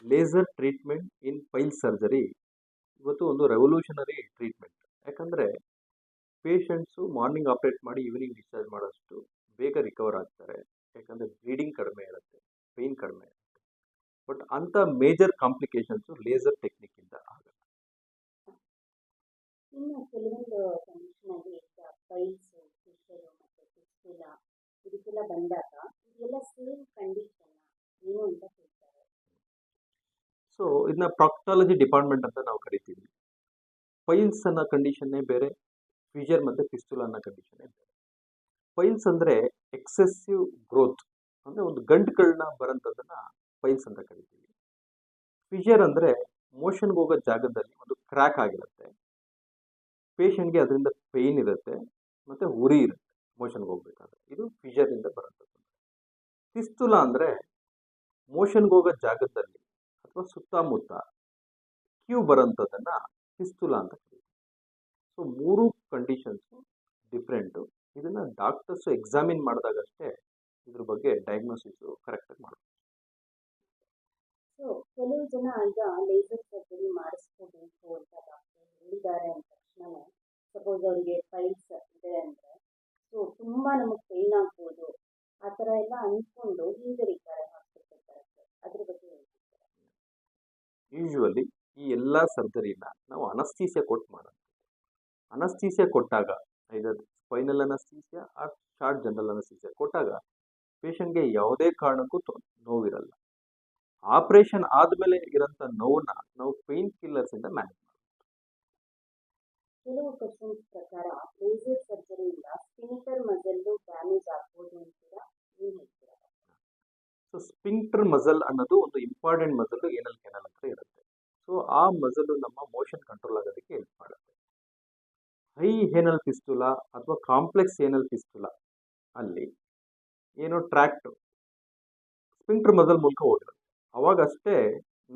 Laser treatment ಇನ್ ಪೈಲ್ surgery ಇವತ್ತು ಒಂದು revolutionary treatment. ಯಾಕಂದರೆ ಪೇಷಂಟ್ಸು ಮಾರ್ನಿಂಗ್ ಆಪ್ರೇಟ್ ಮಾಡಿ ಈವ್ನಿಂಗ್ ಡಿಸ್ಚಾರ್ಜ್ ಮಾಡೋಷ್ಟು ಬೇಗ ರಿಕವರ್ ಆಗ್ತಾರೆ. ಯಾಕಂದರೆ ಬ್ಲೀಡಿಂಗ್ ಕಡಿಮೆ ಇರುತ್ತೆ, ಪೇಯ್ನ್ ಕಡಿಮೆ ಇರುತ್ತೆ. ಬಟ್ ಅಂಥ ಮೇಜರ್ ಕಾಂಪ್ಲಿಕೇಶನ್ಸು ಲೇಸರ್ ಟೆಕ್ನಿಕ್ಕಿಂದ ಆಗಲ್ಲ. ಇನ್ನು ಕೆಲವೊಂದು ಕಂಡೀಷನಲ್ಲಿ ಪೈಲ್ಸು, ಫಿಶರು ಮತ್ತು ಫಿಸ್ಟುಲಾ ಇದಕ್ಕೆಲ್ಲ ಬಂದಾಗ ಇದೆಲ್ಲ ಸೇಮ್ ಕಂಡೀಷನ್ ಏನು ಅಂತ ಹೇಳ್ತಾರೆ. ಸೊ ಇದನ್ನ ಪ್ರಾಕ್ಟಾಲಜಿ ಡಿಪಾರ್ಟ್ಮೆಂಟ್ ಅಂತ ನಾವು ಕರಿತೀವಿ. ಪೈಲ್ಸ್ ಅನ್ನೋ ಕಂಡೀಷನ್ನೇ ಬೇರೆ, ಫಿಷರ್ ಮತ್ತು ಫಿಸ್ಟುಲಾ ಅನ್ನೋ ಕಂಡೀಷನ್ನೇ ಬೇರೆ. ಪೈಲ್ಸ್ ಅಂದರೆ ಎಕ್ಸೆಸಿವ್ ಗ್ರೋತ್, ಅಂದರೆ ಒಂದು ಗಂಟುಗಳನ್ನ ಬರೋಂಥದ್ದನ್ನು ಪೈಲ್ಸ್ ಅಂತ ಕರಿತೀವಿ. ಫಿಷರ್ ಅಂದರೆ ಮೋಷನ್ಗೆ ಹೋಗೋ ಜಾಗದಲ್ಲಿ ಒಂದು ಕ್ರ್ಯಾಕ್ ಆಗಿರುತ್ತೆ, ಪೇಷಂಟ್ಗೆ ಅದರಿಂದ ಪೇಯ್ನ್ ಇರುತ್ತೆ ಮತ್ತು ಉರಿ ಇರುತ್ತೆ ಮೋಷನ್ಗೆ ಹೋಗ್ಬೇಕಾದ್ರೆ. ಇದು ಫಿಷರಿಂದ ಬರೋಂಥದ್ದು. ಫಿಸ್ಟುಲಾ ಅಂದರೆ ಮೋಷನ್ಗೆ ಹೋಗೋ ಜಾಗದಲ್ಲಿ ಅಥವಾ ಸುತ್ತಮುತ್ತ ಕ್ಯೂ ಬರೋಂಥದ್ದನ್ನು ಫಿಸ್ಟುಲಾ ಅಂತ ಕರೀತೀವಿ. ಸೊ ಮೂರು ಕಂಡೀಷನ್ಸು ಡಿಫ್ರೆಂಟು. ಇದನ್ನು ಡಾಕ್ಟರ್ಸು ಎಕ್ಸಾಮಿನ್ ಮಾಡಿದಾಗಷ್ಟೇ ಇದ್ರ ಬಗ್ಗೆ ಡಯಾಗ್ನೋಸಿಸು ಕರೆಕ್ಟಾಗಿ ಮಾಡ್ಬೋದು. ಸೊ ಕೆಲವು ಜನ ಈಗ ಲೇಸರ್ ಸರ್ಜರಿ ಮಾಡಿಸ್ಕೋಬೇಕು ಅಂತ ಡಾಕ್ಟರ್ ಹೇಳಿದ್ದಾರೆ ಅಂದ ತಕ್ಷಣವೇ, ಸಪೋಸ್ ಅವರಿಗೆ ಪೈಲ್ಸ್ ಇದೆ ಅಂದರೆ ಸೊ ತುಂಬ ನಮಗೆ ಪೇಯ್ನ್ ಆಗ್ಬೋದು ಆ ಥರ ಎಲ್ಲ ಅಂದ್ಕೊಂಡು ಹಿಂಜರಿತಾರೆ ಹಾಸ್ಪಿಟಲ್ ಬರೋಕ್ಕೆ. ಅದ್ರ ಬಗ್ಗೆ ಹೇಳ್ತಿದ್ದಾರೆ. ಯೂಶ್ವಲಿ ಈ ಎಲ್ಲ ಸರ್ಜರಿನ ನಾವು ಅನಸ್ತೀಸಿಯಾ ಕೊಟ್ಟು ಮಾಡೋದು. ಅನಸ್ತೀಸಿಯಾ ಕೊಟ್ಟಾಗ ಇದರ spinal anaesthesia or short general anaesthesia ಕೊಟ್ಟಾಗ ಪೇಷಂಟ್ಗೆ ಯಾವುದೇ ಕಾರಣಕ್ಕೂ ನೋವಿರಲ್ಲ. ಆಪ್ರೇಷನ್ ಆದಮೇಲೆ ಇರೋಂಥ ನೋವನ್ನ ನಾವು ಪೇಯ್ನ್ ಕಿಲ್ಲರ್ಸಿಂದ ಮ್ಯಾನೇಜ್ ಮಾಡ್ತೀವಿ. ಕೆಲವು ಪರ್ಸನ್ಸ್ ಪ್ರಕಾರ ಲೇಸರ್ ಸರ್ಜರಿಯಿಂದ ಸ್ಪಿಂಕ್ಟರ್ ಮಸಲ್ಲು ಡ್ಯಾಮೇಜ್ ಆಗ್ಬೋದು ಅಂತೀರಾ, ಏನು ಹೇಳ್ತೀರಾ? ಸೊ ಸ್ಪಿಂಕ್ಟರ್ ಮಸಲ್ ಅನ್ನೋದು ಒಂದು ಇಂಪಾರ್ಟೆಂಟ್ ಮಸಲ್ ಏನಲ್ ಕೆನಲ್ ಹತ್ರ ಇರುತ್ತೆ. ಸೊ ಆ ಮಸಲು ನಮ್ಮ ಮೋಷನ್ ಕಂಟ್ರೋಲ್ ಆಗೋದಕ್ಕೆ ಹೆಲ್ಪ್ ಮಾಡುತ್ತೆ. ಹೈ ಏನಲ್ ಫಿಸ್ಟುಲಾ ಅಥವಾ ಕಾಂಪ್ಲೆಕ್ಸ್ ಏನಲ್ ಫಿಸ್ಟುಲಾ ಅಲ್ಲಿ ಏನೋ ಟ್ರ್ಯಾಕ್ಟ್ ಸ್ಪಿಂಕ್ಟರ್ ಮಸಲ್ ಮೂಲಕ ಹೋಗಿರುತ್ತೆ. ಅವಾಗಷ್ಟೇ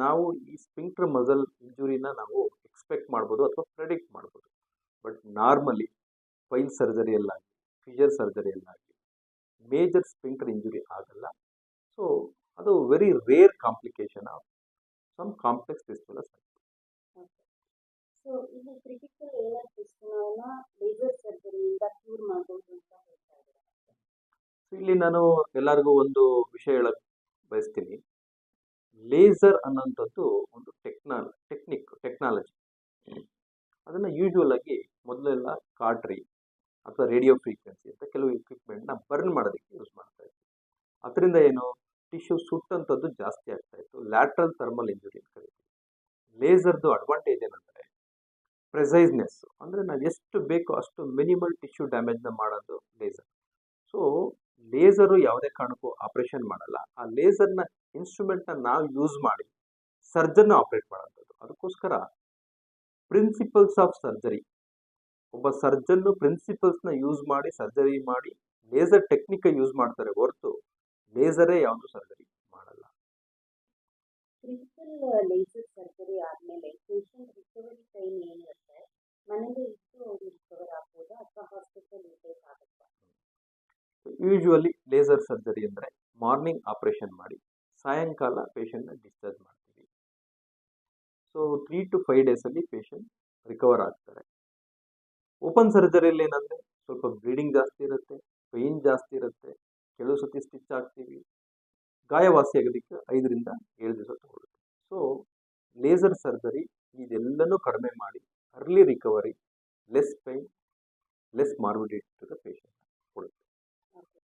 ನಾವು ಈ ಸ್ಪಿಂಕ್ಟರ್ ಮಸಲ್ ಇಂಜುರಿನ ನಾವು ಎಕ್ಸ್ಪೆಕ್ಟ್ ಮಾಡ್ಬೋದು ಅಥವಾ ಪ್ರೆಡಿಕ್ಟ್ ಮಾಡ್ಬೋದು. ಬಟ್ ನಾರ್ಮಲಿ ಪೈಲ್ ಸರ್ಜರಿಯಲ್ಲಾಗಲಿ ಫಿಷರ್ ಸರ್ಜರಿಯಲ್ಲಾಗಲಿ ಮೇಜರ್ ಸ್ಪಿಂಕ್ಟರ್ ಇಂಜುರಿ ಆಗಲ್ಲ. ಸೊ ಅದು very rare complication of some complex fistula surgery. So ಇಲ್ಲಿ ಕ್ರಿಟಿಕಲ್ ಏನಲ್ ಫಿಸ್ಟುಲಾನ ಲೇಸರ್ ಸರ್ಜರಿಯಿಂದ ಕ್ಯೂರ್ ಮಾಡ್ಬೋದು ಅಂತ ಹೇಳ್ತಾ ಇದ್ದಾರೆ. ಸೊ ಇಲ್ಲಿ ನಾನು ಎಲ್ಲರಿಗೂ ಒಂದು ವಿಷಯ ಹೇಳಕ್ ಬಯಸ್ತೀನಿ. ಲೇಸರ್ ಅನ್ನೋಂಥದ್ದು ಒಂದು ಟೆಕ್ನಾಲಜಿ. ಅದನ್ನು ಯೂಶ್ವಲ್ ಆಗಿ ಮೊದಲೆಲ್ಲ ಕಾರ್ಟ್ರಿ ಅಥವಾ ರೇಡಿಯೋ ಫ್ರೀಕ್ವೆನ್ಸಿ ಅಂತ ಕೆಲವು ಇಕ್ವಿಪ್ಮೆಂಟ್ನ ಬರ್ನ್ ಮಾಡೋದಕ್ಕೆ ಯೂಸ್ ಮಾಡ್ತಾ ಇತ್ತು. ಅದರಿಂದ ಏನು ಟಿಶ್ಯೂ ಸುಟ್ಟಂಥದ್ದು ಜಾಸ್ತಿ ಆಗ್ತಾ ಇತ್ತು. ಲ್ಯಾಟ್ರಲ್ ಥರ್ಮಲ್ ಇಂಜುರಿ ಅಂತ ಕರಿತೀವಿ. ಲೇಸರ್ದು ಅಡ್ವಾಂಟೇಜ್ ಏನಂದರೆ ಪ್ರೆಸೈಸ್ನೆಸ್, ಅಂದರೆ ನಾವು ಎಷ್ಟು ಬೇಕೋ ಅಷ್ಟು ಮಿನಿಮಲ್ ಟಿಶ್ಯೂ ಡ್ಯಾಮೇಜ್ನ ಮಾಡೋದು ಲೇಸರ್. ಸೊ ಲೇಸರು ಯಾವುದೇ ಕಾರಣಕ್ಕೂ ಆಪ್ರೇಷನ್ ಮಾಡಲ್ಲ. ಆ ಲೇಸರ್ನ ಇನ್ಸ್ಟ್ರೂಮೆಂಟ್ನ ನಾವು ಯೂಸ್ ಮಾಡಿ ಸರ್ಜನ್ನ ಆಪ್ರೇಟ್ ಮಾಡೋಂಥದ್ದು. ಅದಕ್ಕೋಸ್ಕರ ಪ್ರಿನ್ಸಿಪಲ್ಸ್ ಆಫ್ ಸರ್ಜರಿ, ಒಬ್ಬ ಸರ್ಜನ್ನು ಪ್ರಿನ್ಸಿಪಲ್ಸ್ನ ಯೂಸ್ ಮಾಡಿ ಸರ್ಜರಿ ಮಾಡಿ ಲೇಸರ್ ಟೆಕ್ನಿಕ್ ಯೂಸ್ ಮಾಡ್ತಾರೆ ಹೊರತು ಲೇಸರೇ ಯಾವುದು ಸರ್ಜರಿ ಮಾಡಲ್ಲ. ಕ್ರಿಟಿಕಲ್ ಲೇಸರ್ ಸರ್ಜರಿ ಆದಮೇಲೆ ಪೇಷಂಟ್ ರಿಕವರಿ ಟೈಮ್ ಏನಿರುತ್ತೆ, ಮನೆಗೆ ಇದ್ದು ಅವರು ರಿಕವರ್ ಆಗ್ಬೋದಾ ಅಥವಾ ಹಾಸ್ಪಿಟಲ್ ಇರಬೇಕಾಗುತ್ತಾ? ಯೂಶ್ವಲಿ ಲೇಸರ್ ಸರ್ಜರಿ ಅಂದರೆ ಮಾರ್ನಿಂಗ್ ಆಪ್ರೇಷನ್ ಮಾಡಿ ಸಾಯಂಕಾಲ ಪೇಷಂಟ್ನ ಡಿಸ್ಚಾರ್ಜ್ ಮಾಡ್ತೀವಿ. ಸೊ 3 to 5 ಡೇಸಲ್ಲಿ ಪೇಷಂಟ್ ರಿಕವರ್ ಆಗ್ತಾರೆ. ಓಪನ್ ಸರ್ಜರಿಯಲ್ಲಿ ಏನಂದರೆ ಸ್ವಲ್ಪ ಬ್ಲೀಡಿಂಗ್ ಜಾಸ್ತಿ ಇರುತ್ತೆ, ಪೇಯ್ನ್ ಜಾಸ್ತಿ ಇರುತ್ತೆ, ಕೆಲವು ಸತಿ ಸ್ಟಿಚ್ ಆಗ್ತೀವಿ. ಗಾಯವಾಸಿ ಆಗೋದಕ್ಕೆ 5ರಿಂದ 7 ದಿವಸ ತಗೊಳುತ್ತೆ. ಸೊ ಲೇಸರ್ ಸರ್ಜರಿ ಇದೆಲ್ಲನೂ ಕಡಿಮೆ ಮಾಡಿ early recovery, less pain, less morbidity to the patient ಕೊಡುತ್ತೆ.